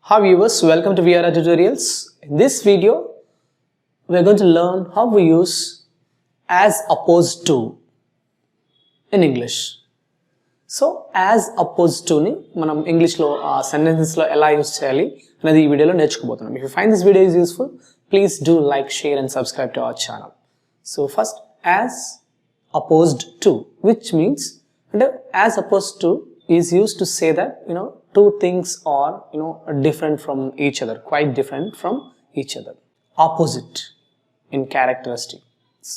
Hi viewers, welcome to VRR Tutorials. In this video, we are going to learn how we use as opposed to in English. So, as opposed to ni manam English lo sentences lo ela use cheyali anadi ee video lo నేర్చుకోబోతున్నాం. If you find this video is useful, please do like, share and subscribe to our channel. So, first as opposed to, which means as opposed to is used to say that two things are different from each other, quite different from each other, opposite in characteristics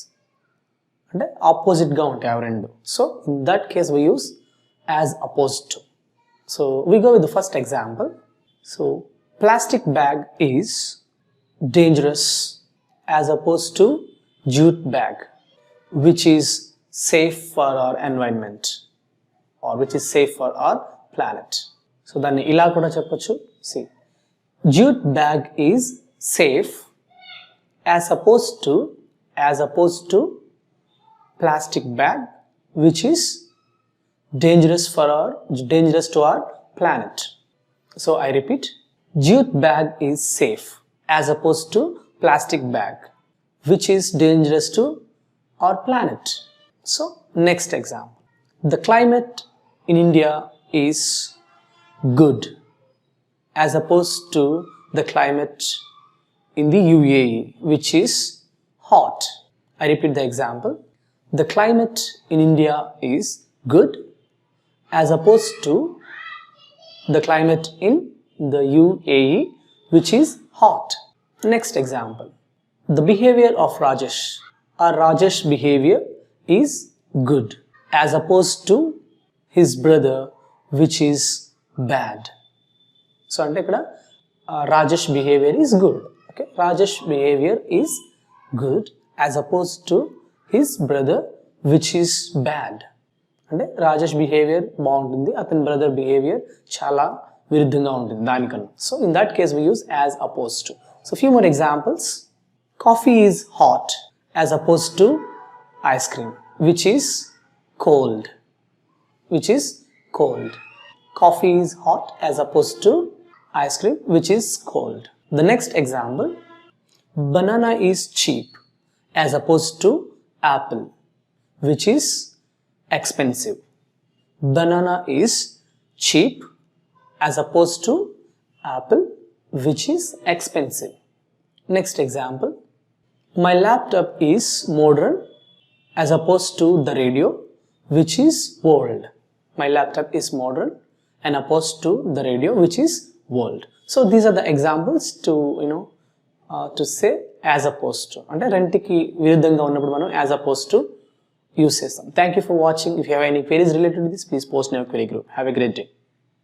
and opposite ga untayi avu rendu. So in that case we use as opposed to. So we go with the first example. So plastic bag is dangerous as opposed to jute bag, which is safe for our environment or which is safe for our planet. So danni ila kuda cheppochu. See, jute bag is safe as opposed to plastic bag, which is dangerous to our planet. So I repeat, jute bag is safe as opposed to plastic bag, which is dangerous to our planet. So next example, the climate in India is good as opposed to the climate in the UAE, which is hot. I repeat the example, the climate in India is good as opposed to the climate in the UAE, which is hot. Next example, the behavior of Rajesh or Rajesh behavior is good as opposed to his brother, which is bad. So ante ikkada Rajesh behavior is good. Okay, Rajesh behavior is good as opposed to his brother, which is bad. Ante Rajesh behavior baaguntundi, athani brother behavior chala viruddhanga untundi danikanna. So in that case we use as opposed to. So few more examples, coffee is hot as opposed to ice cream, which is cold. Coffee is hot as opposed to ice cream, which is cold. The next example, banana is cheap as opposed to apple, which is expensive. Banana is cheap as opposed to apple, which is expensive. Next example, my laptop is modern as opposed to the radio, which is old. My laptop is modern and opposed to the radio, which is old. So these are the examples to to say as opposed to. Ante rentiki viruddhanga unnappudu manam as opposed to use chestam. Thank you for watching. If you have any queries related to this, please post in our query group. Have a great day.